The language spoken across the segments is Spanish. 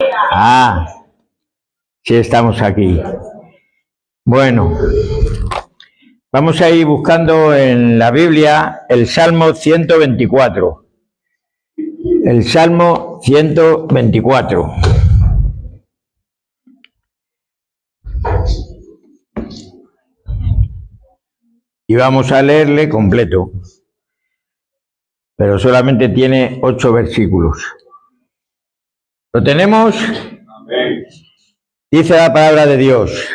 Ah, sí estamos aquí. Bueno, vamos a ir buscando en la Biblia el Salmo 124. El Salmo 124. Y vamos a leerle completo, pero solamente tiene 8 versículos. ¿Lo tenemos? Dice la palabra de Dios: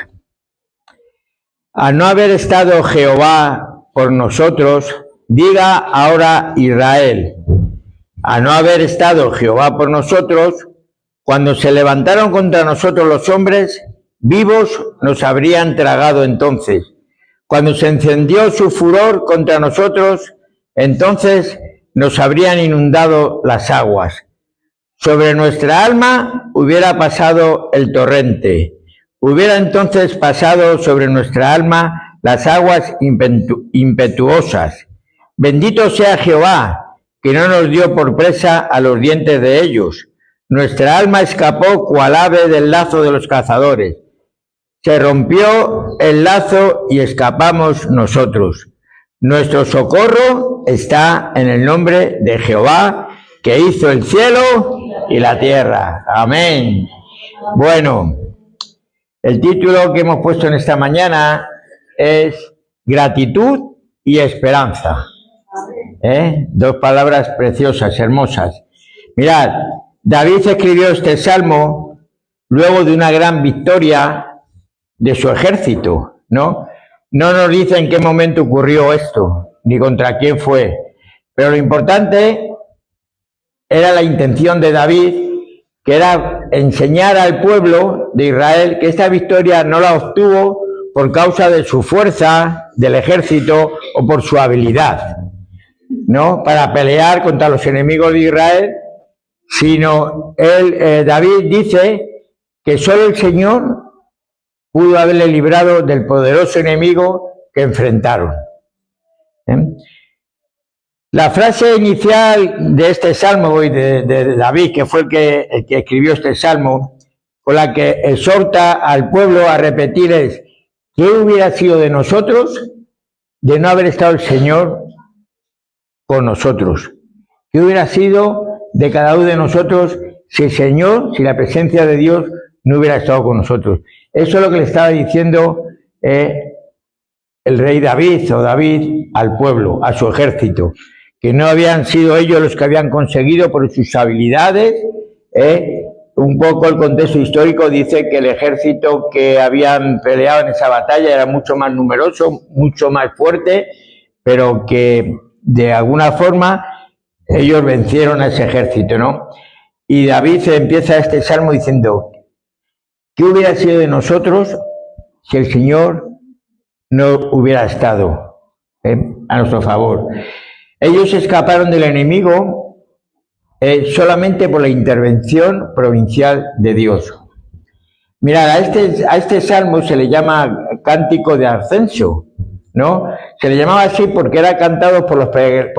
al no haber estado Jehová por nosotros, diga ahora Israel, a no haber estado Jehová por nosotros, cuando se levantaron contra nosotros los hombres, vivos nos habrían tragado entonces. Cuando se encendió su furor contra nosotros, entonces nos habrían inundado las aguas. Sobre nuestra alma hubiera pasado el torrente. Hubiera entonces pasado sobre nuestra alma las aguas impetuosas. Bendito sea Jehová, que no nos dio por presa a los dientes de ellos. Nuestra alma escapó cual ave del lazo de los cazadores. Se rompió el lazo y escapamos nosotros. Nuestro socorro está en el nombre de Jehová, que hizo el cielo y la tierra. Amén. Bueno, el título que hemos puesto en esta mañana es gratitud y esperanza. Dos palabras preciosas, hermosas. Mirad, David escribió este salmo luego de una gran victoria de su ejército, ¿no? No nos dice en qué momento ocurrió esto, ni contra quién fue, pero lo importante era la intención de David, que era enseñar al pueblo de Israel que esta victoria no la obtuvo por causa de su fuerza, del ejército o por su habilidad, ¿no? Para pelear contra los enemigos de Israel, sino David dice que solo el Señor pudo haberle librado del poderoso enemigo que enfrentaron. La frase inicial de este salmo de David, que fue el que escribió este salmo, con la que exhorta al pueblo a repetir es: ¿qué hubiera sido de nosotros de no haber estado el Señor con nosotros? ¿Qué hubiera sido de cada uno de nosotros si el Señor, si la presencia de Dios no hubiera estado con nosotros? Eso es lo que le estaba diciendo el rey David o David al pueblo, a su ejército, que no habían sido ellos los que habían conseguido por sus habilidades. Un poco el contexto histórico dice que el ejército que habían peleado en esa batalla era mucho más numeroso, mucho más fuerte, pero que de alguna forma ellos vencieron a ese ejército, ¿no? Y David empieza este salmo diciendo: ¿qué hubiera sido de nosotros si el Señor no hubiera estado a nuestro favor? Ellos escaparon del enemigo solamente por la intervención providencial de Dios. Mirad, a este salmo se le llama cántico de ascenso, ¿no? Se le llamaba así porque era cantado por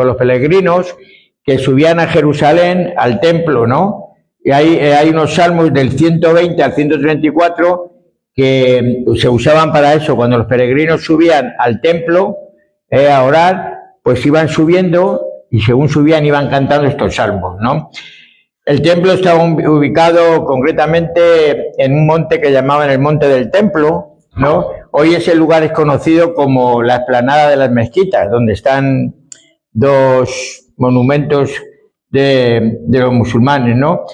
los peregrinos que subían a Jerusalén, al templo, ¿no? Y hay unos salmos del 120 al 134 que se usaban para eso. Cuando los peregrinos subían al templo a orar, pues iban subiendo y según subían iban cantando estos salmos, ¿no? El templo estaba ubicado concretamente en un monte que llamaban el Monte del Templo, ¿no? Hoy ese lugar es conocido como la explanada de las mezquitas, donde están dos monumentos de los musulmanes, ¿no?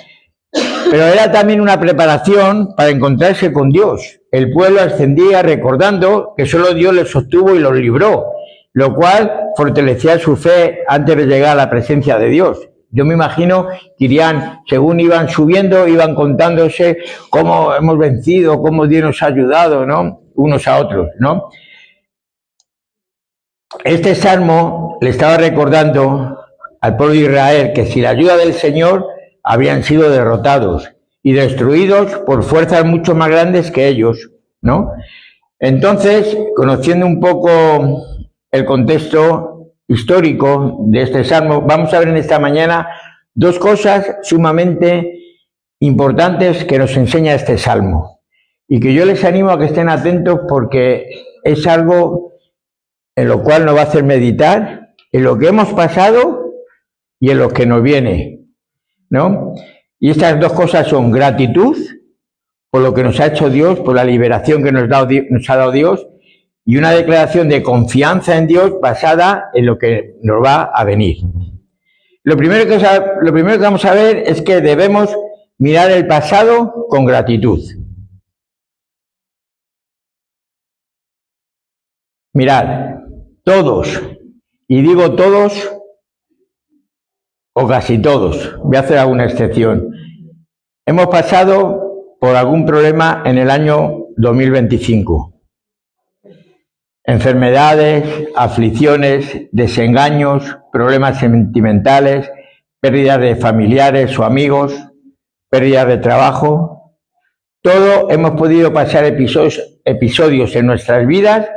Pero era también una preparación para encontrarse con Dios. El pueblo ascendía recordando que solo Dios les sostuvo y los libró, lo cual fortalecía su fe antes de llegar a la presencia de Dios. Yo me imagino que irían, según iban subiendo, iban contándose cómo hemos vencido, cómo Dios nos ha ayudado, ¿no? Unos a otros, ¿no? Este salmo le estaba recordando al pueblo de Israel que sin la ayuda del Señor habían sido derrotados y destruidos por fuerzas mucho más grandes que ellos, ¿no? Entonces, conociendo un poco el contexto histórico de este salmo, vamos a ver en esta mañana dos cosas sumamente importantes que nos enseña este salmo y que yo les animo a que estén atentos porque es algo en lo cual nos va a hacer meditar en lo que hemos pasado y en lo que nos viene, ¿no? Y estas dos cosas son gratitud por lo que nos ha hecho Dios, por la liberación que nos ha dado Dios, y una declaración de confianza en Dios basada en lo que nos va a venir. Lo primero que vamos a ver es que debemos mirar el pasado con gratitud. Mirad, todos, y digo todos o casi todos, voy a hacer alguna excepción, hemos pasado por algún problema en el año 2025. Enfermedades, aflicciones, desengaños, problemas sentimentales, pérdidas de familiares o amigos, pérdidas de trabajo. Todo hemos podido pasar episodios en nuestras vidas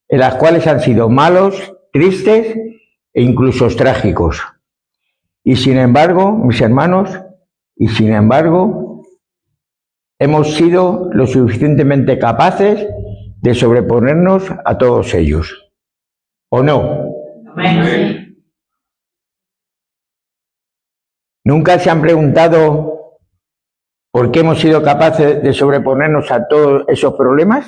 en las cuales han sido malos, tristes e incluso trágicos. Y sin embargo, mis hermanos, hemos sido lo suficientemente capaces de sobreponernos a todos ellos. ¿O no? Amén. ¿Nunca se han preguntado por qué hemos sido capaces de sobreponernos a todos esos problemas?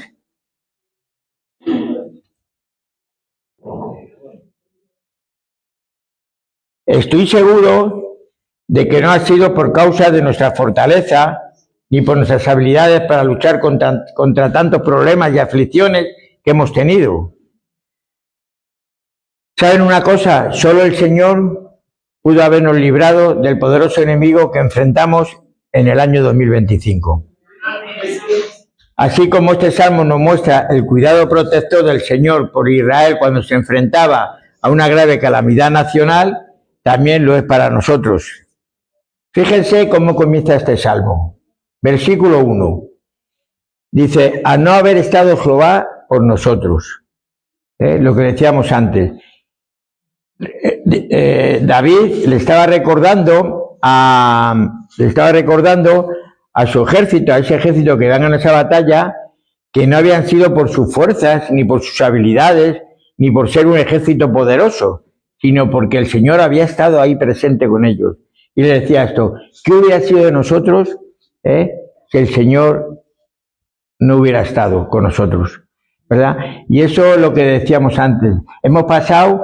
Estoy seguro de que no ha sido por causa de nuestra fortaleza ni por nuestras habilidades para luchar contra tantos problemas y aflicciones que hemos tenido. ¿Saben una cosa? Solo el Señor pudo habernos librado del poderoso enemigo que enfrentamos en el año 2025. Así como este salmo nos muestra el cuidado protector del Señor por Israel cuando se enfrentaba a una grave calamidad nacional, también lo es para nosotros. Fíjense cómo comienza este salmo. Versículo 1. Dice, a no haber estado Jehová por nosotros. Lo que decíamos antes. David le estaba recordando a su ejército, a ese ejército que van en esa batalla, que no habían sido por sus fuerzas, ni por sus habilidades, ni por ser un ejército poderoso, sino porque el Señor había estado ahí presente con ellos. Y le decía esto, ¿qué hubiera sido de nosotros si el Señor no hubiera estado con nosotros? ¿Verdad? Y eso es lo que decíamos antes. Hemos pasado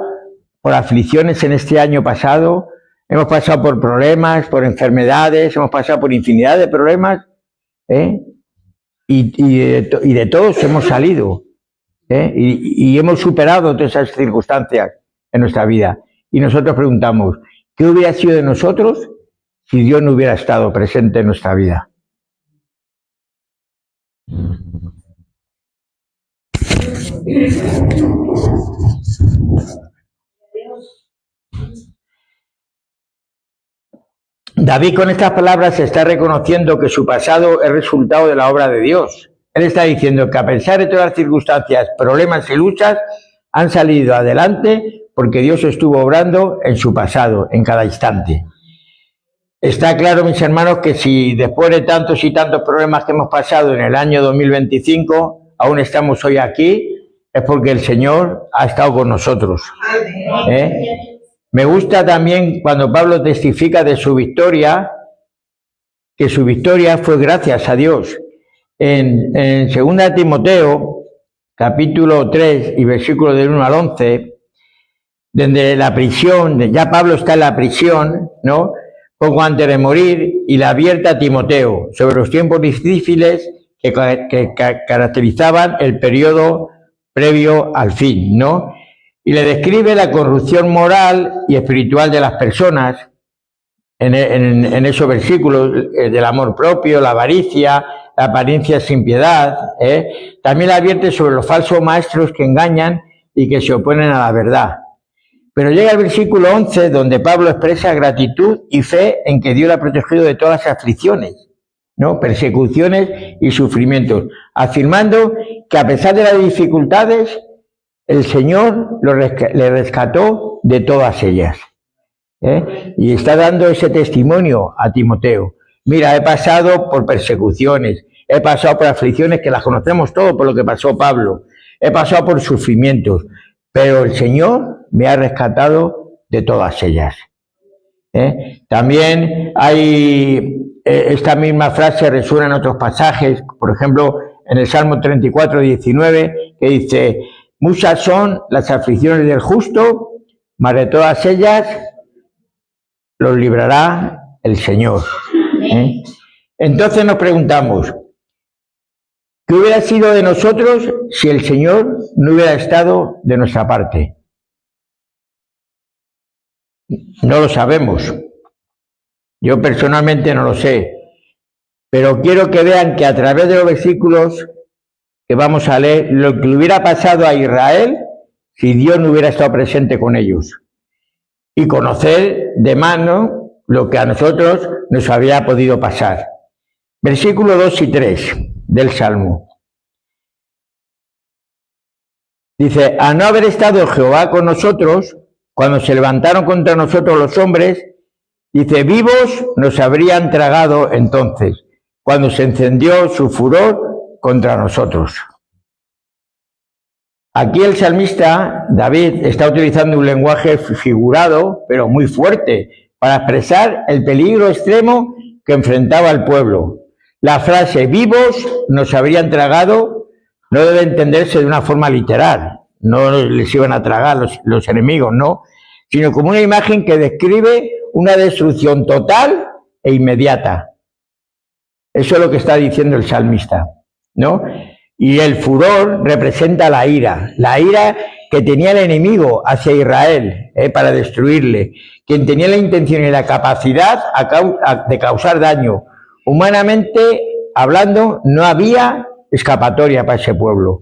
por aflicciones en este año pasado, hemos pasado por problemas, por enfermedades, hemos pasado por infinidad de problemas, y de todos hemos salido, y hemos superado todas esas circunstancias en nuestra vida. Y nosotros preguntamos, ¿qué hubiera sido de nosotros si Dios no hubiera estado presente en nuestra vida? David con estas palabras está reconociendo que su pasado es resultado de la obra de Dios. Él está diciendo que a pesar de todas las circunstancias, problemas y luchas, han salido adelante porque Dios estuvo obrando en su pasado, en cada instante. Está claro, mis hermanos, que si después de tantos y tantos problemas que hemos pasado en el año 2025, aún estamos hoy aquí, es porque el Señor ha estado con nosotros. Me gusta también cuando Pablo testifica de su victoria, que su victoria fue gracias a Dios. En 2 Timoteo, capítulo 3 y versículo del 1 al 11, desde la prisión, ya Pablo está en la prisión, ¿no?, poco antes de morir, y le advierte a Timoteo sobre los tiempos difíciles que caracterizaban el periodo previo al fin, ¿no? Y le describe la corrupción moral y espiritual de las personas en esos versículos, del amor propio, la avaricia, la apariencia sin piedad. También le advierte sobre los falsos maestros que engañan y que se oponen a la verdad. Pero llega el versículo 11, donde Pablo expresa gratitud y fe en que Dios le ha protegido de todas las aflicciones, ¿no?, persecuciones y sufrimientos, afirmando que a pesar de las dificultades, el Señor le rescató de todas ellas. Y está dando ese testimonio a Timoteo. mira, he pasado por persecuciones, he pasado por aflicciones que las conocemos todos por lo que pasó Pablo, he pasado por sufrimientos, pero el Señor me ha rescatado de todas ellas. También hay esta misma frase resuena en otros pasajes, por ejemplo, en el Salmo 34, 19, que dice: muchas son las aflicciones del justo, mas de todas ellas los librará el Señor. Entonces nos preguntamos, ¿qué hubiera sido de nosotros si el Señor no hubiera estado de nuestra parte? No lo sabemos. Yo personalmente no lo sé. Pero quiero que vean que a través de los versículos que vamos a leer, lo que le hubiera pasado a Israel si Dios no hubiera estado presente con ellos. Y conocer de mano lo que a nosotros nos había podido pasar. Versículos 2 y 3 del Salmo. Dice: a no haber estado Jehová con nosotros, cuando se levantaron contra nosotros los hombres, dice, vivos nos habrían tragado entonces, cuando se encendió su furor contra nosotros. Aquí el salmista David está utilizando un lenguaje figurado, pero muy fuerte, para expresar el peligro extremo que enfrentaba el pueblo. La frase vivos nos habrían tragado no debe entenderse de una forma literal, no les iban a tragar los enemigos, no, sino como una imagen que describe una destrucción total e inmediata. Eso es lo que está diciendo el salmista, ¿no? Y el furor representa la ira que tenía el enemigo hacia Israel para destruirle, quien tenía la intención y la capacidad de causar daño. Humanamente hablando, no había escapatoria para ese pueblo.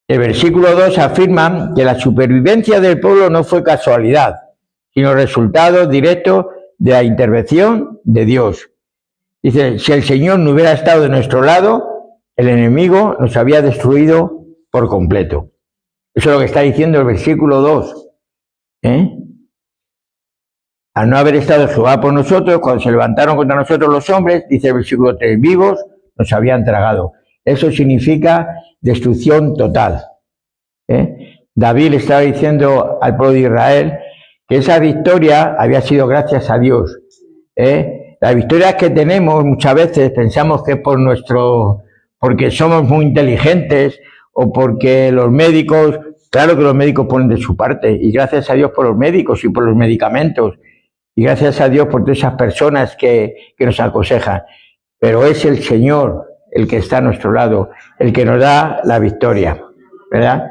El versículo 2 afirma que la supervivencia del pueblo no fue casualidad, sino resultado directo de la intervención de Dios. Dice, si el Señor no hubiera estado de nuestro lado, el enemigo nos había destruido por completo. Eso es lo que está diciendo el versículo 2. Al no haber estado Jehová por nosotros, cuando se levantaron contra nosotros los hombres, dice el versículo 3, vivos nos habían tragado. Eso significa destrucción total. David le estaba diciendo al pueblo de Israel que esa victoria había sido gracias a Dios. Las victorias que tenemos muchas veces pensamos que es porque somos muy inteligentes o porque los médicos, claro que los médicos ponen de su parte, y gracias a Dios por los médicos y por los medicamentos, y gracias a Dios por todas esas personas que nos aconsejan, pero es el Señor el que está a nuestro lado, el que nos da la victoria, ¿verdad?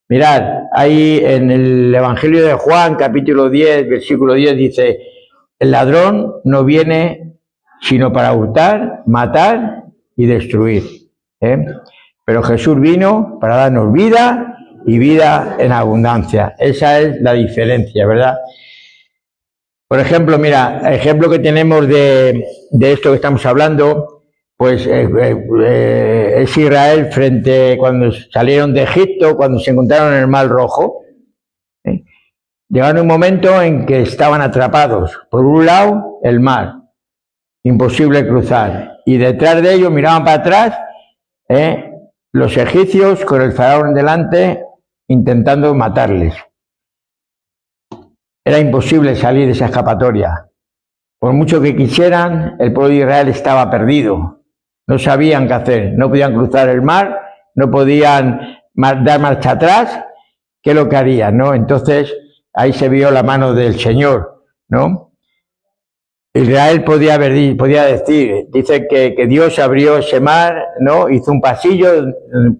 Mirad, ahí en el Evangelio de Juan, capítulo 10, versículo 10, dice, el ladrón no viene sino para hurtar, matar y destruir. Pero Jesús vino para darnos vida y vida en abundancia. Esa es la diferencia, ¿verdad? Por ejemplo, mira, el ejemplo que tenemos de esto que estamos hablando, pues es Israel cuando salieron de Egipto, cuando se encontraron en el Mar Rojo. Llegaron un momento en que estaban atrapados. Por un lado, el mar, imposible cruzar. Y detrás de ellos miraban para atrás, los egipcios con el faraón delante intentando matarles. Era imposible salir de esa escapatoria. Por mucho que quisieran, el pueblo de Israel estaba perdido. No sabían qué hacer, no podían cruzar el mar, no podían dar marcha atrás. ¿Qué es lo que harían, no? Entonces, ahí se vio la mano del Señor, ¿no? Israel podía decir, dice que Dios abrió ese mar, ¿no? Hizo un pasillo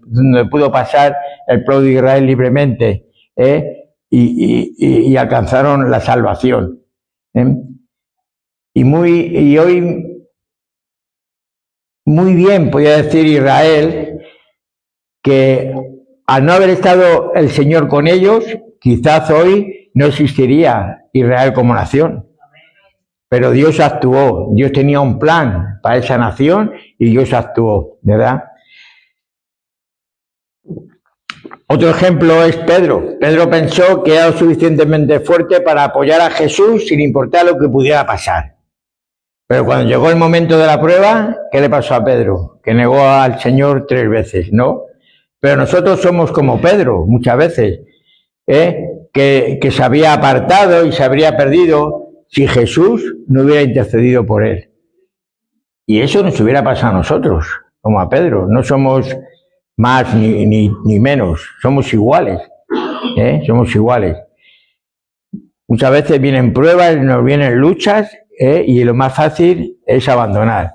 donde pudo pasar el pueblo de Israel libremente, y alcanzaron la salvación. Y hoy muy bien podía decir Israel que al no haber estado el Señor con ellos, quizás hoy no existiría Israel como nación. Pero Dios actuó, Dios tenía un plan para esa nación y Dios actuó, ¿verdad? Otro ejemplo es Pedro. Pedro pensó que era lo suficientemente fuerte para apoyar a Jesús sin importar lo que pudiera pasar. Pero cuando llegó el momento de la prueba, ¿qué le pasó a Pedro? Que negó al Señor 3 veces, ¿no? Pero nosotros somos como Pedro, muchas veces, que se había apartado y se habría perdido si Jesús no hubiera intercedido por él. Y eso nos hubiera pasado a nosotros, como a Pedro. No somos más ni menos, somos iguales, somos iguales. Muchas veces vienen pruebas, nos vienen luchas, y lo más fácil es abandonar.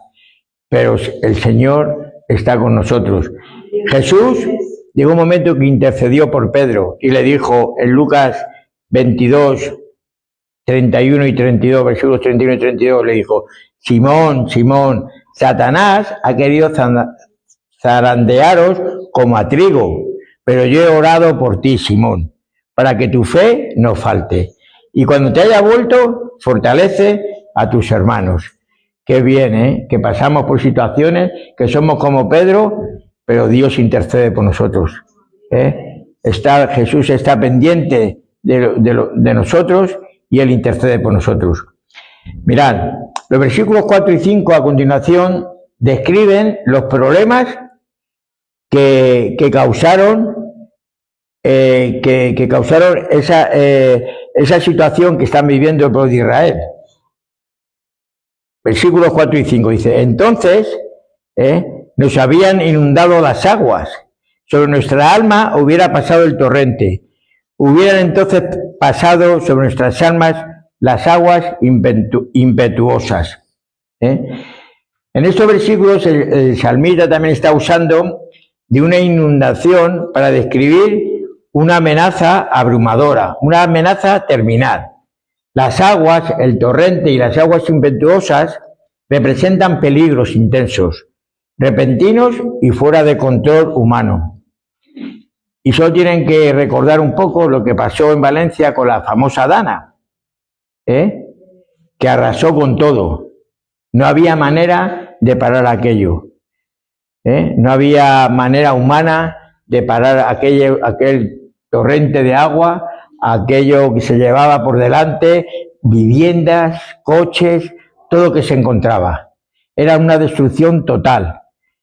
Pero el Señor está con nosotros. Jesús llegó un momento que intercedió por Pedro y le dijo en Lucas 22, 31 y 32, versículos 31 y 32, le dijo: Simón, Simón, Satanás ha querido zarandearos como a trigo, pero yo he orado por ti, Simón, para que tu fe no falte. Y cuando te haya vuelto, fortalece a tus hermanos. Qué bien, que pasamos por situaciones que somos como Pedro, pero Dios intercede por nosotros. Jesús está pendiente de nosotros y Él intercede por nosotros. Mirad, los versículos 4 y 5 a continuación describen los problemas que causaron esa situación que están viviendo el pueblo de Israel. Versículos 4 y 5 dice: entonces nos habían inundado las aguas, sobre nuestra alma hubiera pasado el torrente, hubieran entonces pasado sobre nuestras almas las aguas impetuosas. En estos versículos el salmista también está usando de una inundación para describir una amenaza abrumadora, una amenaza terminal. Las aguas, el torrente y las aguas impetuosas representan peligros intensos, repentinos y fuera de control humano. Y solo tienen que recordar un poco lo que pasó en Valencia con la famosa Dana, que arrasó con todo. No había manera de parar aquello. No había manera humana de parar aquel torrente de agua, aquello que se llevaba por delante, viviendas, coches, todo que se encontraba. Era una destrucción total.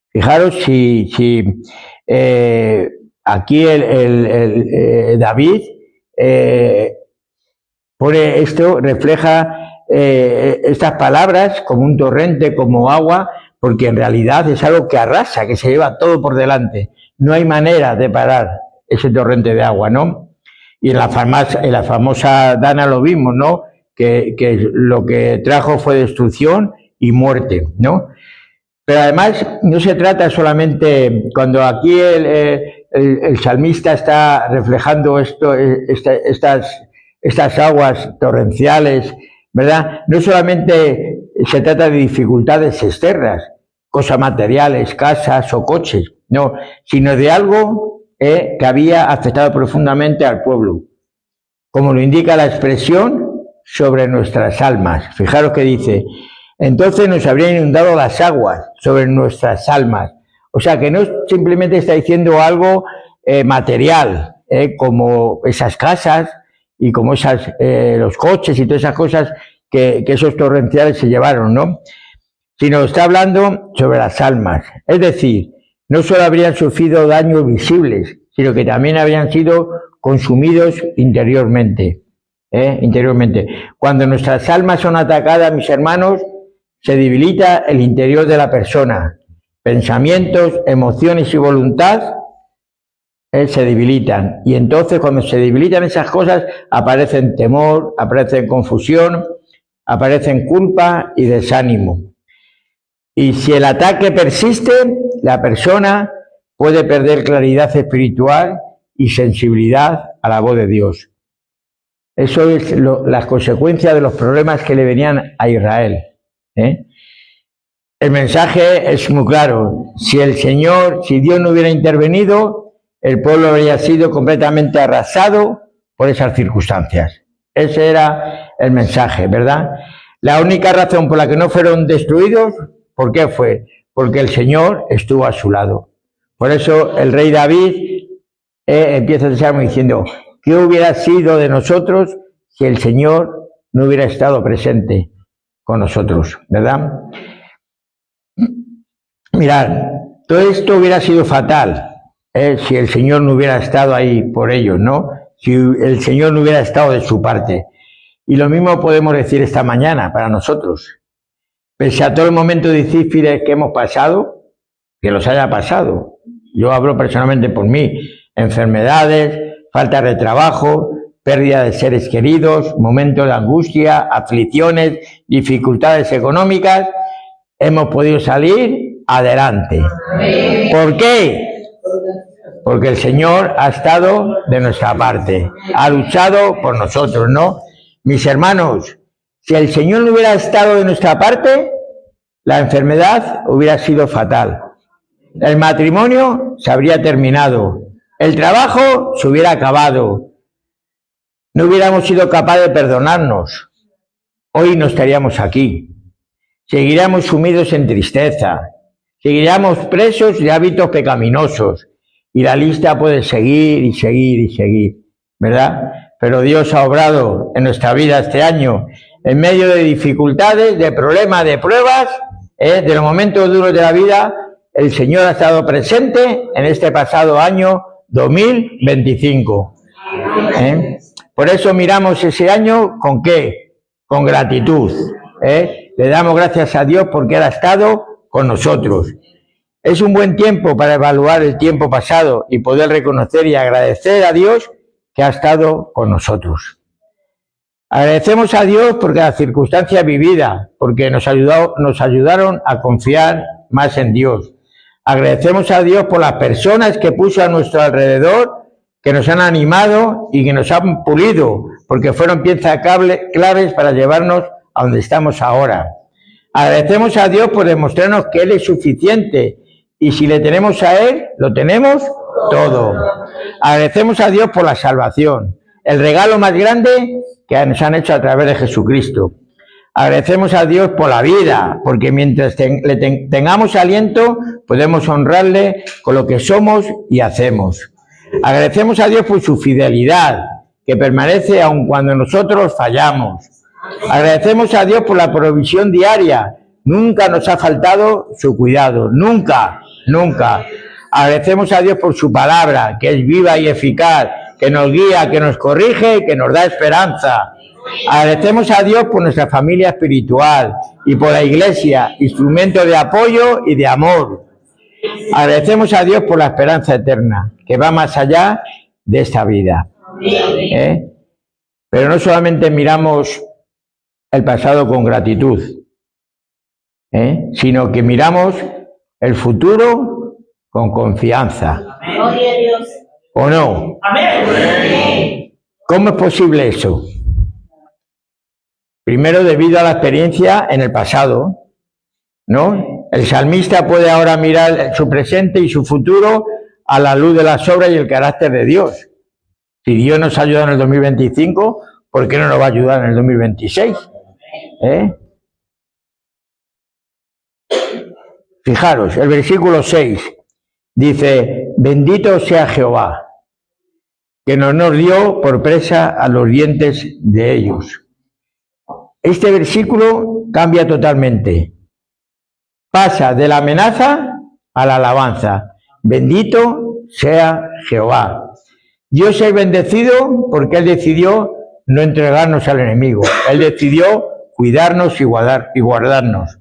Fijaros si aquí David pone esto, refleja estas palabras como un torrente, como agua, porque en realidad es algo que arrasa, que se lleva todo por delante. No hay manera de parar ese torrente de agua, ¿no? Y en la famosa Dana lo vimos, ¿no? Que lo que trajo fue destrucción y muerte, ¿no? Pero además no se trata solamente, cuando aquí el salmista está reflejando estas aguas torrenciales, ¿verdad? No solamente se trata de dificultades externas, cosas materiales, casas o coches, no, sino de algo que había afectado profundamente al pueblo, como lo indica la expresión sobre nuestras almas. Fijaros que dice: entonces nos habrían inundado las aguas sobre nuestras almas. O sea, que no simplemente está diciendo algo material, como esas casas y como los coches y todas esas cosas que esos torrenciales se llevaron, ¿no? Sino está hablando sobre las almas. Es decir, no solo habrían sufrido daños visibles, sino que también habrían sido consumidos interiormente. Cuando nuestras almas son atacadas, mis hermanos, se debilita el interior de la persona. Pensamientos, emociones y voluntad se debilitan. Y entonces, cuando se debilitan esas cosas, aparecen temor, aparecen confusión, aparecen culpa y desánimo. Y si el ataque persiste, la persona puede perder claridad espiritual y sensibilidad a la voz de Dios. Eso es las consecuencias de los problemas que le venían a Israel. El mensaje es muy claro: si Dios no hubiera intervenido, el pueblo habría sido completamente arrasado por esas circunstancias. Ese era el mensaje, ¿verdad? La única razón por la que no fueron destruidos, ¿por qué fue? Porque el Señor estuvo a su lado. Por eso el rey David empieza el salmo diciendo: ¿qué hubiera sido de nosotros si el Señor no hubiera estado presente? con nosotros, ¿verdad? Mirad, todo esto hubiera sido fatal si el Señor no hubiera estado ahí por ellos, ¿no? Si el Señor no hubiera estado de su parte. Y lo mismo podemos decir esta mañana para nosotros. Pese a todo el momento difíciles que hemos pasado, que los haya pasado. Yo hablo personalmente por mí. Enfermedades, falta de trabajo, pérdida de seres queridos, momentos de angustia, aflicciones, dificultades económicas, hemos podido salir adelante. ¿Por qué? Porque el Señor ha estado de nuestra parte, ha luchado por nosotros, ¿no? Mis hermanos, si el Señor no hubiera estado de nuestra parte, la enfermedad hubiera sido fatal. El matrimonio se habría terminado. El trabajo se hubiera acabado. No hubiéramos sido capaces de perdonarnos. Hoy no estaríamos aquí. Seguiríamos sumidos en tristeza. Seguiríamos presos de hábitos pecaminosos. Y la lista puede seguir y seguir y seguir, ¿verdad? Pero Dios ha obrado en nuestra vida este año, en medio de dificultades, de problemas, de pruebas, de los momentos duros de la vida. El Señor ha estado presente en este pasado año 2025. Por eso miramos ese año, ¿con qué? Con gratitud. Le damos gracias a Dios porque Él ha estado con nosotros. Es un buen tiempo para evaluar el tiempo pasado y poder reconocer y agradecer a Dios que ha estado con nosotros. Agradecemos a Dios por cada circunstancia vivida, porque nos ayudaron a confiar más en Dios. Agradecemos a Dios por las personas que puso a nuestro alrededor, que nos han animado y que nos han pulido, porque fueron piezas claves para llevarnos a donde estamos ahora. Agradecemos a Dios por demostrarnos que Él es suficiente y si le tenemos a Él, lo tenemos todo. Agradecemos a Dios por la salvación, el regalo más grande que nos han hecho a través de Jesucristo. Agradecemos a Dios por la vida, porque mientras tengamos aliento, podemos honrarle con lo que somos y hacemos. Agradecemos a Dios por su fidelidad, que permanece aun cuando nosotros fallamos. Agradecemos a Dios por la provisión diaria. Nunca nos ha faltado su cuidado, nunca, nunca. Agradecemos a Dios por su palabra, que es viva y eficaz, que nos guía, que nos corrige y que nos da esperanza. Agradecemos a Dios por nuestra familia espiritual y por la Iglesia, instrumento de apoyo y de amor. Agradecemos a Dios por la esperanza eterna, que va más allá de esta vida. Pero no solamente miramos el pasado con gratitud, sino que miramos el futuro con confianza. ¿O no? ¿Cómo es posible eso? Primero, debido a la experiencia en el pasado, ¿no? El salmista puede ahora mirar su presente y su futuro a la luz de las obras y el carácter de Dios. Si Dios nos ha ayudado en el 2025, ¿por qué no nos va a ayudar en el 2026? Fijaros, el versículo 6 dice: bendito sea Jehová, que no nos dio por presa a los dientes de ellos. Este versículo cambia totalmente. Pasa de la amenaza a la alabanza. Bendito sea Jehová. Dios es bendecido porque Él decidió no entregarnos al enemigo. Él decidió cuidarnos y guardarnos.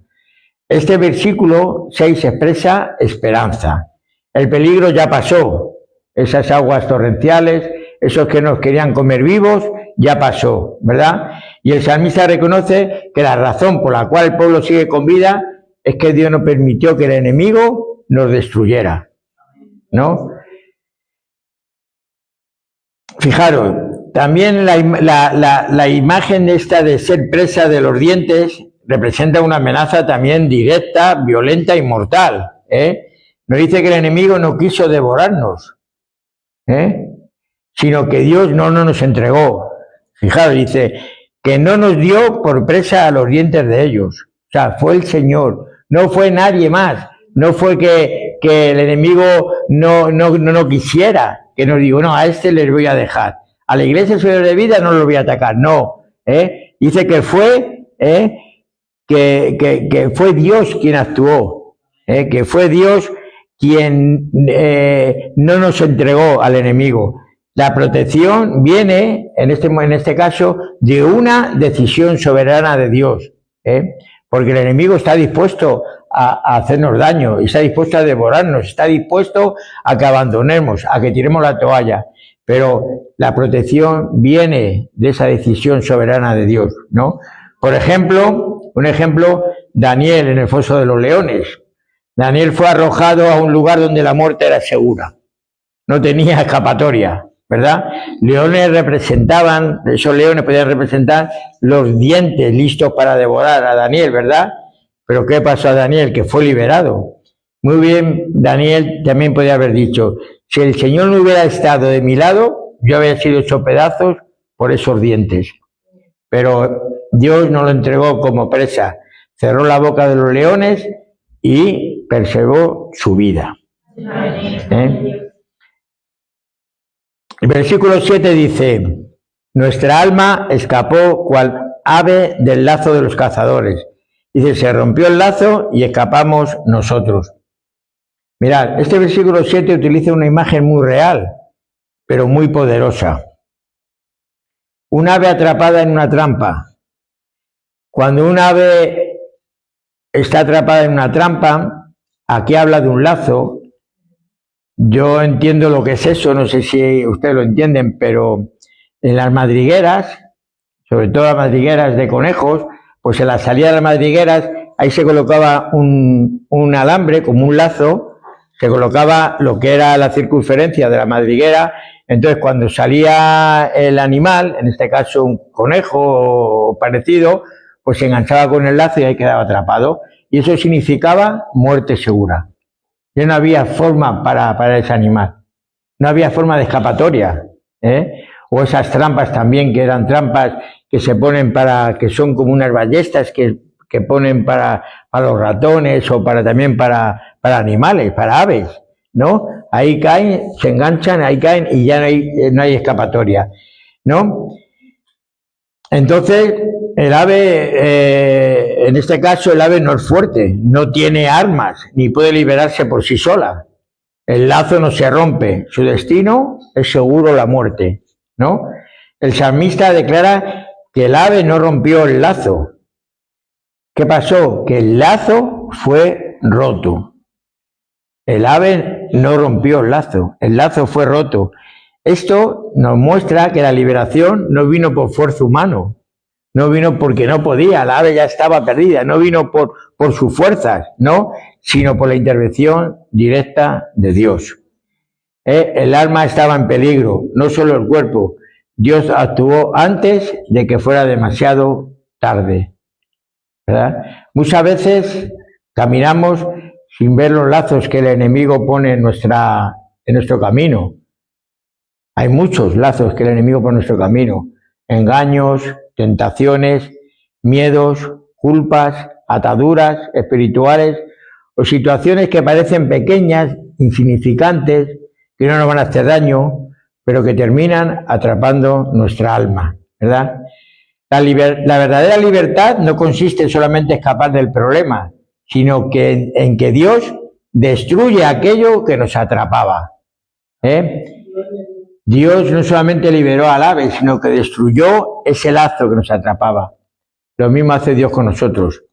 Este versículo 6 expresa esperanza. El peligro ya pasó. Esas aguas torrenciales, esos que nos querían comer vivos, ya pasó, ¿verdad? Y el salmista reconoce que la razón por la cual el pueblo sigue con vida es que Dios no permitió que el enemigo nos destruyera, ¿no? Fijaros, también la imagen esta de ser presa de los dientes representa una amenaza también directa, violenta y mortal, Nos dice que el enemigo no quiso devorarnos, sino que Dios no nos entregó. Fijaros, dice que no nos dio por presa a los dientes de ellos. O sea, fue el Señor, no fue nadie más. No fue que el enemigo no quisiera, que nos digo, no, a este les voy a dejar. A la iglesia de vida no lo voy a atacar, no. Dice que fue que fue Dios quien actuó, que fue Dios quien no nos entregó al enemigo. La protección viene, en este caso, de una decisión soberana de Dios, porque el enemigo está dispuesto a hacernos daño, está dispuesto a devorarnos, está dispuesto a que abandonemos, a que tiremos la toalla, pero la protección viene de esa decisión soberana de Dios, ¿no? Por ejemplo, un ejemplo, Daniel en el foso de los leones. Daniel fue arrojado a un lugar donde la muerte era segura, no tenía escapatoria, ¿verdad? Leones representaban, esos leones podían representar los dientes listos para devorar a Daniel, ¿verdad? Pero ¿qué pasó a Daniel? Que fue liberado. Muy bien, Daniel también podía haber dicho, si el Señor no hubiera estado de mi lado, yo habría sido hecho pedazos por esos dientes. Pero Dios nos lo entregó como presa, cerró la boca de los leones y preservó su vida. El versículo 7 dice, nuestra alma escapó cual ave del lazo de los cazadores. Dice, se rompió el lazo y escapamos nosotros. Mirad, este versículo 7 utiliza una imagen muy real, pero muy poderosa. Un ave atrapada en una trampa. Cuando un ave está atrapada en una trampa, aquí habla de un lazo. Yo entiendo lo que es eso, no sé si ustedes lo entienden, pero en las madrigueras, sobre todo las madrigueras de conejos, pues en la salida de las madrigueras, ahí se colocaba un alambre, como un lazo, se colocaba lo que era la circunferencia de la madriguera, entonces cuando salía el animal, en este caso un conejo o parecido, pues se enganchaba con el lazo y ahí quedaba atrapado, y eso significaba muerte segura. Ya no había forma para ese animal, no había forma de escapatoria, o esas trampas también, que eran trampas que se ponen que son como unas ballestas que ponen para los ratones o también para animales, para aves, ¿no? Ahí caen, se enganchan, ahí caen y ya no hay escapatoria, ¿no? Entonces, el ave, en este caso el ave no es fuerte, no tiene armas, ni puede liberarse por sí sola. El lazo no se rompe, su destino es seguro la muerte, ¿no? El salmista declara que el ave no rompió el lazo. ¿Qué pasó? Que el lazo fue roto. El ave no rompió el lazo fue roto. Esto nos muestra que la liberación no vino por esfuerzo humano, no vino porque no podía, la ave ya estaba perdida, no vino por sus fuerzas, no, sino por la intervención directa de Dios. El alma estaba en peligro, no solo el cuerpo. Dios actuó antes de que fuera demasiado tarde, ¿verdad? Muchas veces caminamos sin ver los lazos que el enemigo pone en nuestro camino. Hay muchos lazos que el enemigo pone en nuestro camino. Engaños, tentaciones, miedos, culpas, ataduras espirituales o situaciones que parecen pequeñas, insignificantes, que no nos van a hacer daño, pero que terminan atrapando nuestra alma, ¿verdad? La verdadera libertad no consiste en solamente escapar del problema, sino en que Dios destruye aquello que nos atrapaba. Dios no solamente liberó al ave, sino que destruyó ese lazo que nos atrapaba. Lo mismo hace Dios con nosotros.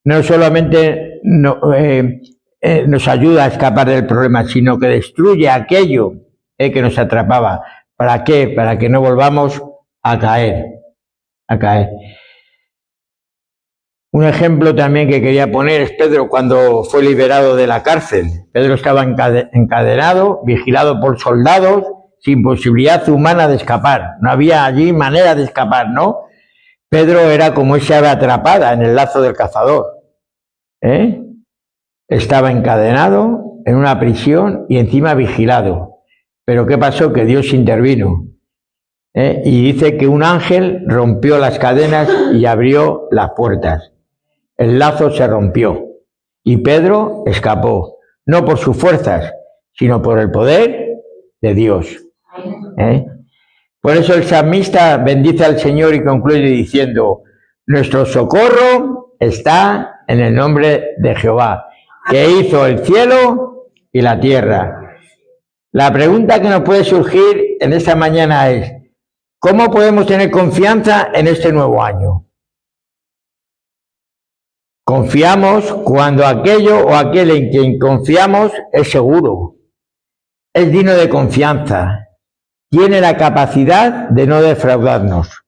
No solamente nos ayuda a escapar del problema, sino que destruye aquello que nos atrapaba. ¿Para qué? Para que no volvamos a caer. Un ejemplo también que quería poner es Pedro cuando fue liberado de la cárcel. Pedro estaba encadenado, vigilado por soldados, sin posibilidad humana de escapar. No había allí manera de escapar, ¿no? Pedro era como esa ave atrapada en el lazo del cazador. Estaba encadenado en una prisión y encima vigilado. Pero ¿qué pasó? Que Dios intervino. Y dice que un ángel rompió las cadenas y abrió las puertas. El lazo se rompió y Pedro escapó, no por sus fuerzas, sino por el poder de Dios. Por eso el salmista bendice al Señor y concluye diciendo, Nuestro socorro está en el nombre de Jehová, que hizo el cielo y la tierra. La pregunta que nos puede surgir en esta mañana es, ¿cómo podemos tener confianza en este nuevo año? Confiamos cuando aquello o aquel en quien confiamos es seguro, es digno de confianza, tiene la capacidad de no defraudarnos.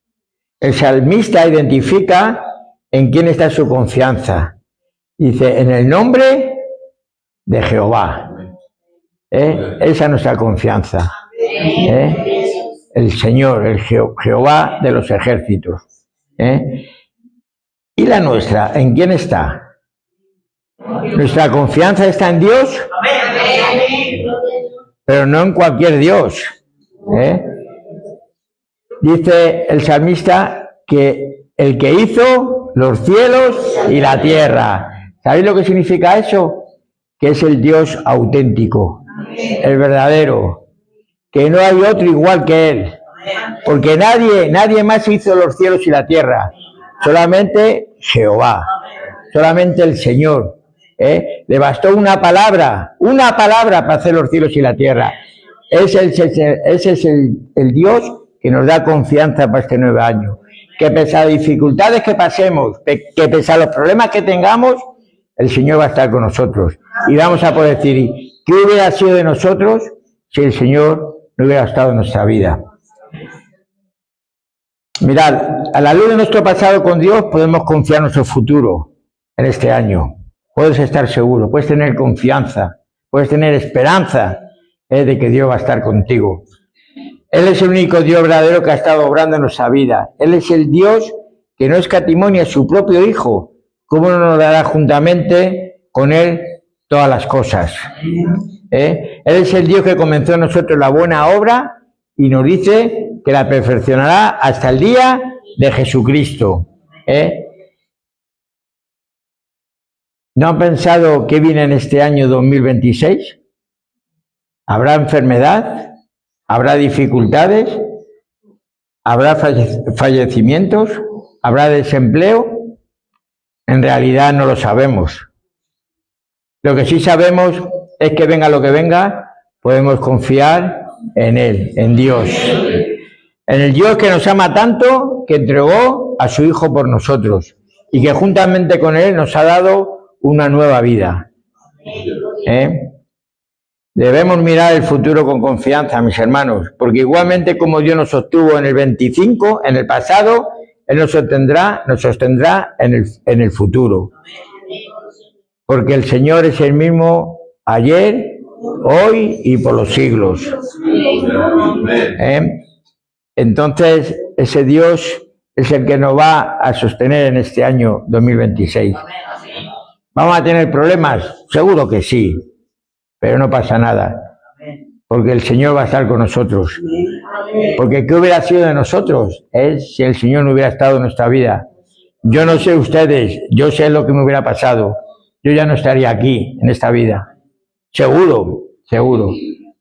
El salmista identifica en quién está su confianza. Dice, en el nombre de Jehová. Esa es nuestra confianza. El Señor, el Jehová de los ejércitos. ¿Y la nuestra? ¿En quién está? Nuestra confianza está en Dios, pero no en cualquier Dios. Dice el salmista que el que hizo los cielos y la tierra. ¿Sabéis lo que significa eso? Que es el Dios auténtico, el verdadero, que no hay otro igual que Él, porque nadie más hizo los cielos y la tierra, solamente Jehová, solamente el Señor. Le bastó una palabra para hacer los cielos y la tierra. Ese es el Dios que nos da confianza para este nuevo año. Que pese a las dificultades que pasemos, que pese a los problemas que tengamos, el Señor va a estar con nosotros. Y vamos a poder decir, ¿qué hubiera sido de nosotros si el Señor no hubiera estado en nuestra vida? Mirad, a la luz de nuestro pasado con Dios podemos confiar en nuestro futuro en este año. Puedes estar seguro, puedes tener confianza, puedes tener esperanza de que Dios va a estar contigo. Él es el único Dios verdadero que ha estado obrando en nuestra vida. Él es el Dios que no escatimó ni a su propio Hijo. ¿Cómo no nos dará juntamente con Él todas las cosas? Él es el Dios que comenzó en nosotros la buena obra y nos dice que la perfeccionará hasta el día de Jesucristo. ¿No han pensado qué viene en este año 2026? ¿Habrá enfermedad? ¿Habrá dificultades? ¿Habrá fallecimientos? ¿Habrá desempleo? En realidad no lo sabemos. Lo que sí sabemos es que venga lo que venga, podemos confiar en Él, en Dios. En el Dios que nos ama tanto, que entregó a su Hijo por nosotros y que juntamente con Él nos ha dado una nueva vida. Debemos mirar el futuro con confianza, mis hermanos, porque igualmente como Dios nos sostuvo en el 25, en el pasado, Él nos sostendrá en el futuro. Porque el Señor es el mismo ayer, hoy y por los siglos. Entonces, ese Dios es el que nos va a sostener en este año 2026. ¿Vamos a tener problemas? Seguro que sí. Pero no pasa nada, porque el Señor va a estar con nosotros. Porque ¿qué hubiera sido de nosotros si el Señor no hubiera estado en nuestra vida? Yo no sé ustedes, yo sé lo que me hubiera pasado. Yo ya no estaría aquí, en esta vida. Seguro.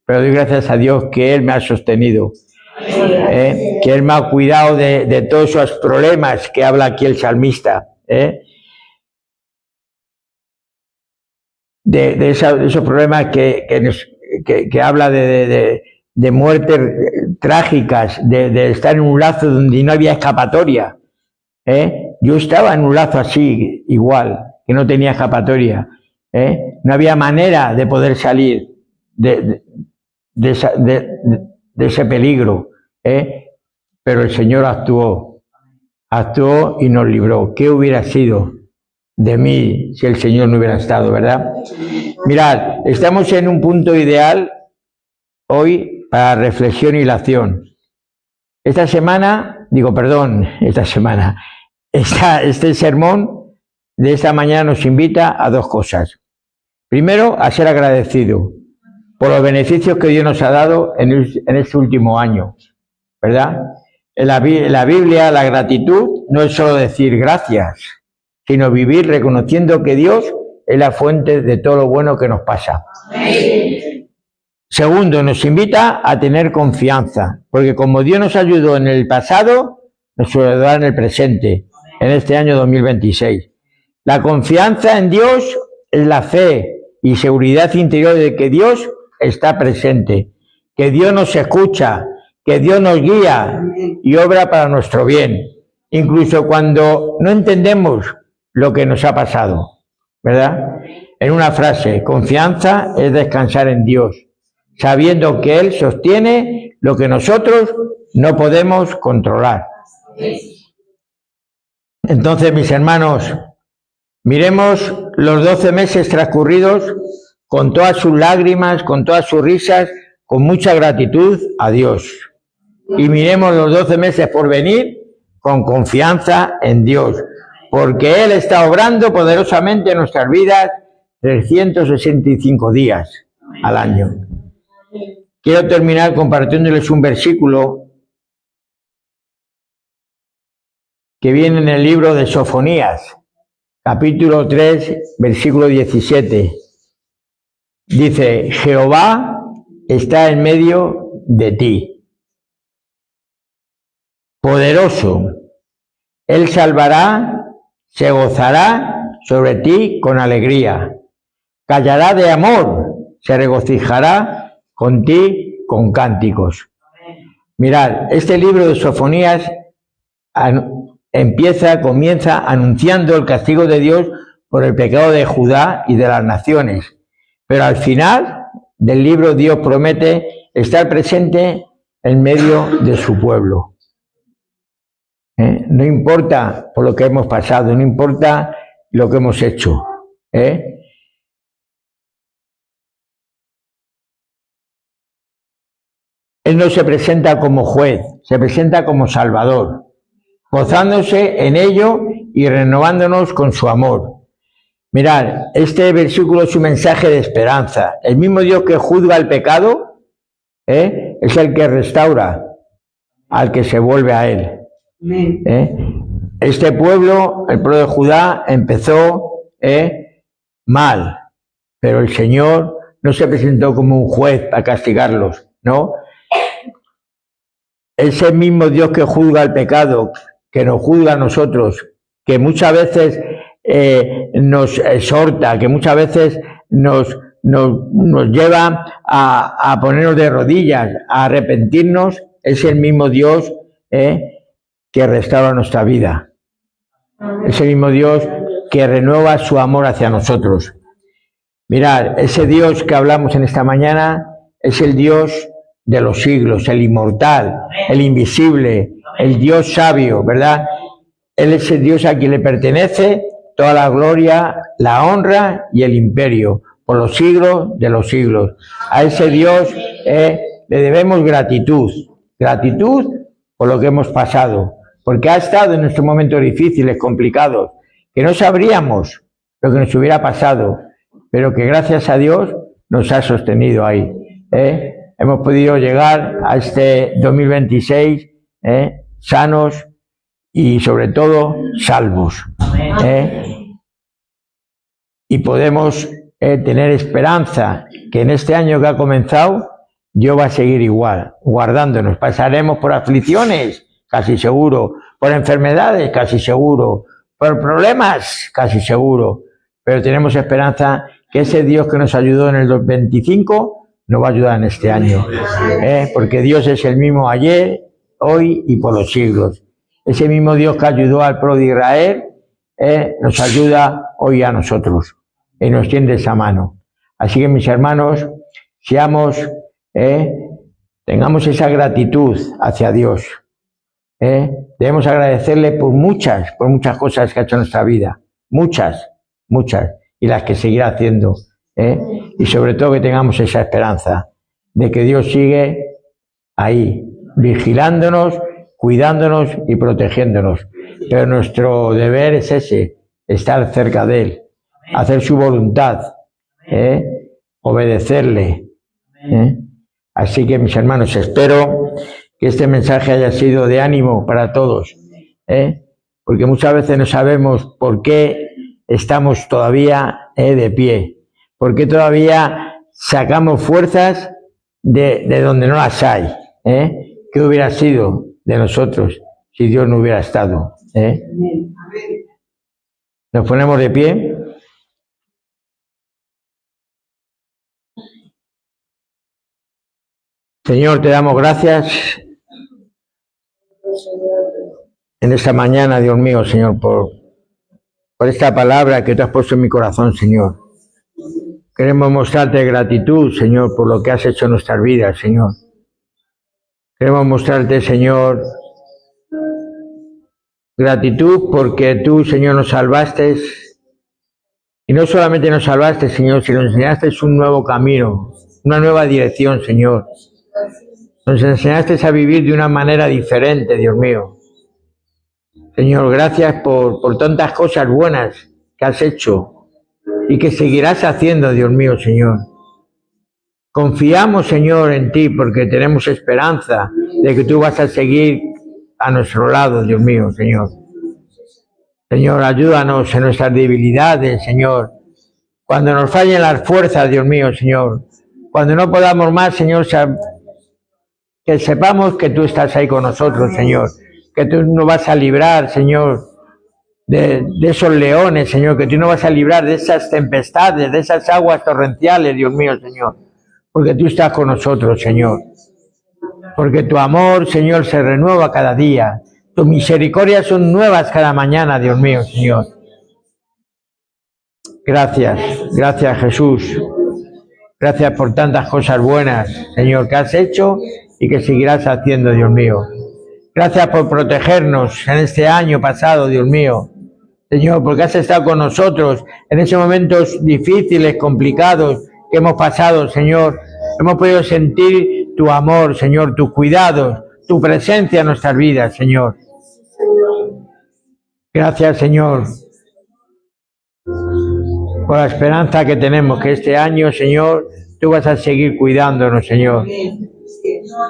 Pero doy gracias a Dios que Él me ha sostenido. Que Él me ha cuidado de todos esos problemas que habla aquí el salmista. De esos problemas que habla de muertes trágicas, de estar en un lazo donde no había escapatoria. Yo estaba en un lazo así, igual, que no tenía escapatoria. No había manera de poder salir de ese peligro. Pero el Señor actuó y nos libró. ¿Qué hubiera sido de mí si el Señor no hubiera estado, verdad? Mirad, estamos en un punto ideal hoy para reflexión y la acción. Este sermón de esta mañana nos invita a dos cosas. Primero, a ser agradecido por los beneficios que Dios nos ha dado en este último año, ¿verdad? En la Biblia, la gratitud no es solo decir gracias, sino vivir reconociendo que Dios es la fuente de todo lo bueno que nos pasa. Segundo, nos invita a tener confianza, porque como Dios nos ayudó en el pasado, nos ayudará en el presente. en este año 2026. La confianza en Dios es la fe y seguridad interior de que Dios está presente, que Dios nos escucha, que Dios nos guía y obra para nuestro bien, incluso cuando no entendemos lo que nos ha pasado, ¿verdad? En una frase, confianza es descansar en Dios, sabiendo que Él sostiene lo que nosotros no podemos controlar. Entonces, mis hermanos, miremos los 12 meses transcurridos con todas sus lágrimas, con todas sus risas, con mucha gratitud a Dios. Y miremos los 12 meses por venir con confianza en Dios, porque Él está obrando poderosamente en nuestras vidas 365 días al año. Quiero terminar compartiéndoles un versículo que viene en el libro de Sofonías, capítulo 3, versículo 17. Dice, Jehová está en medio de ti, poderoso, Él salvará, se gozará sobre ti con alegría, callará de amor, se regocijará con ti con cánticos. Mirad, este libro de Sofonías comienza anunciando el castigo de Dios por el pecado de Judá y de las naciones. Pero al final del libro Dios promete estar presente en medio de su pueblo. No importa por lo que hemos pasado, no importa lo que hemos hecho. Él no se presenta como juez, se presenta como Salvador, gozándose en ello y renovándonos con su amor. Mirad, este versículo es un mensaje de esperanza. El mismo Dios que juzga el pecado, es el que restaura al que se vuelve a Él. Este pueblo, el pueblo de Judá, empezó mal, pero el Señor no se presentó como un juez para castigarlos, ¿no? Ese mismo Dios que juzga el pecado, que nos juzga a nosotros, que muchas veces nos exhorta, que muchas veces nos lleva a ponernos de rodillas, a arrepentirnos, es el mismo Dios que restaura nuestra vida. Es el mismo Dios que renueva su amor hacia nosotros. Mirad, ese Dios que hablamos en esta mañana es el Dios de los siglos, el inmortal, el invisible, el Dios sabio, ¿verdad? Él es el Dios a quien le pertenece toda la gloria, la honra y el imperio, por los siglos de los siglos. A ese Dios le debemos gratitud, gratitud por lo que hemos pasado, porque ha estado en nuestros momentos difíciles, complicados, que no sabríamos lo que nos hubiera pasado, pero que gracias a Dios nos ha sostenido ahí. Hemos podido llegar a este 2026 sanos y sobre todo salvos. Y podemos tener esperanza que en este año que ha comenzado Dios va a seguir igual, guardándonos. Pasaremos por aflicciones, casi seguro, por enfermedades, casi seguro, por problemas, casi seguro, pero tenemos esperanza que ese Dios que nos ayudó en el 2025 nos va a ayudar en este año, porque Dios es el mismo ayer, hoy y por los siglos. Ese mismo Dios que ayudó al pueblo de Israel nos ayuda hoy a nosotros y nos tiende esa mano. Así que, mis hermanos, tengamos esa gratitud hacia Dios. Debemos agradecerle por muchas cosas que ha hecho en nuestra vida, muchas, y las que seguirá haciendo. Y sobre todo que tengamos esa esperanza de que Dios sigue ahí, vigilándonos, cuidándonos y protegiéndonos. Pero nuestro deber es ese, estar cerca de Él, hacer su voluntad, obedecerle. Así que, mis hermanos, espero que este mensaje haya sido de ánimo para todos, porque muchas veces no sabemos por qué estamos todavía de pie. Porque todavía sacamos fuerzas de donde no las hay. ¿Qué hubiera sido de nosotros si Dios no hubiera estado? Nos ponemos de pie. Señor, te damos gracias en esta mañana, Dios mío, Señor, por esta palabra que tú has puesto en mi corazón, Señor. Queremos mostrarte gratitud, Señor, por lo que has hecho en nuestras vidas, Señor. Queremos mostrarte, Señor, gratitud porque tú, Señor, nos salvaste. Y no solamente nos salvaste, Señor, sino nos enseñaste un nuevo camino, una nueva dirección, Señor. Nos enseñaste a vivir de una manera diferente, Dios mío. Señor, gracias por tantas cosas buenas que has hecho y que seguirás haciendo, Dios mío, Señor. Confiamos, Señor, en ti porque tenemos esperanza de que tú vas a seguir a nuestro lado, Dios mío, Señor. Señor, ayúdanos en nuestras debilidades, Señor. Cuando nos fallen las fuerzas, Dios mío, Señor. Cuando no podamos más, Señor, que sepamos que tú estás ahí con nosotros, Señor. Que tú nos vas a librar, Señor, de esos leones, Señor. Que tú nos vas a librar de esas tempestades, de esas aguas torrenciales, Dios mío, Señor. Porque tú estás con nosotros, Señor. Porque tu amor, Señor, se renueva cada día. Tus misericordias son nuevas cada mañana, Dios mío, Señor. Gracias, gracias, Jesús. Gracias por tantas cosas buenas, Señor, que has hecho y que seguirás haciendo, Dios mío. Gracias por protegernos en este año pasado, Dios mío. Señor, porque has estado con nosotros en esos momentos difíciles, complicados que hemos pasado, Señor. Hemos podido sentir tu amor, Señor, tus cuidados, tu presencia en nuestras vidas, Señor. Gracias, Señor, por la esperanza que tenemos, que este año, Señor, tú vas a seguir cuidándonos, Señor.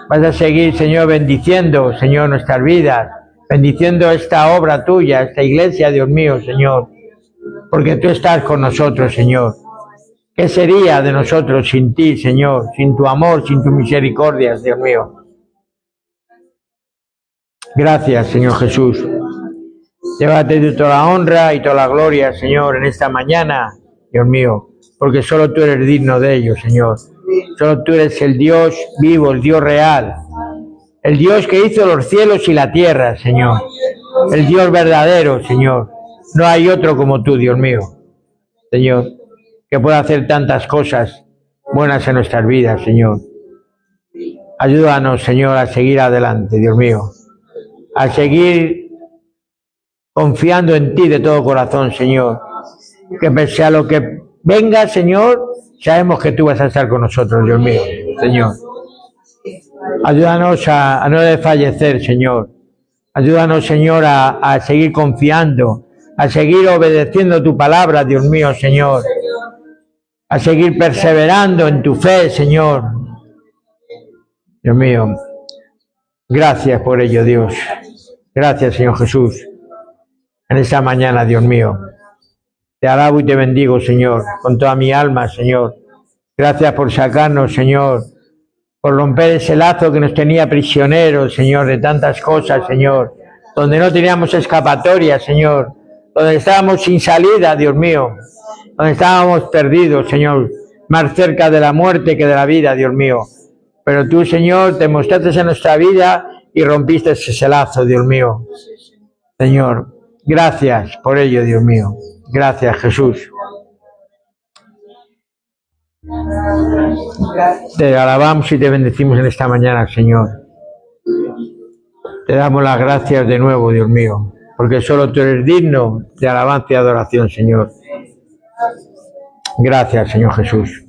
Vas a seguir, Señor, bendiciendo, Señor, nuestras vidas, bendiciendo esta obra tuya, esta iglesia, Dios mío, Señor, porque tú estás con nosotros, Señor. ¿Qué sería de nosotros sin ti, Señor, sin tu amor, sin tu misericordia, Dios mío? Gracias, Señor Jesús. Llévate tú toda la honra y toda la gloria, Señor, en esta mañana, Dios mío, porque solo tú eres digno de ello, Señor. Solo tú eres el Dios vivo, el Dios real, el Dios que hizo los cielos y la tierra, Señor. El Dios verdadero, Señor. No hay otro como tú, Dios mío, Señor, que pueda hacer tantas cosas buenas en nuestras vidas, Señor. Ayúdanos, Señor, a seguir adelante, Dios mío, a seguir confiando en ti de todo corazón, Señor. Que pese a lo que venga, Señor, sabemos que tú vas a estar con nosotros, Dios mío, Señor. Ayúdanos a no desfallecer, Señor. Ayúdanos, Señor, a seguir confiando, a seguir obedeciendo tu palabra, Dios mío, Señor. A seguir perseverando en tu fe, Señor. Dios mío, gracias por ello, Dios. Gracias, Señor Jesús. En esta mañana, Dios mío, te alabo y te bendigo, Señor, con toda mi alma, Señor. Gracias por sacarnos, Señor, por romper ese lazo que nos tenía prisioneros, Señor, de tantas cosas, Señor, donde no teníamos escapatoria, Señor, donde estábamos sin salida, Dios mío, donde estábamos perdidos, Señor, más cerca de la muerte que de la vida, Dios mío. Pero tú, Señor, te mostraste en nuestra vida y rompiste ese lazo, Dios mío. Señor, gracias por ello, Dios mío. Gracias, Jesús. Te alabamos y te bendecimos en esta mañana, Señor. Te damos las gracias de nuevo, Dios mío, porque solo tú eres digno de alabanza y adoración, Señor. Gracias, Señor Jesús.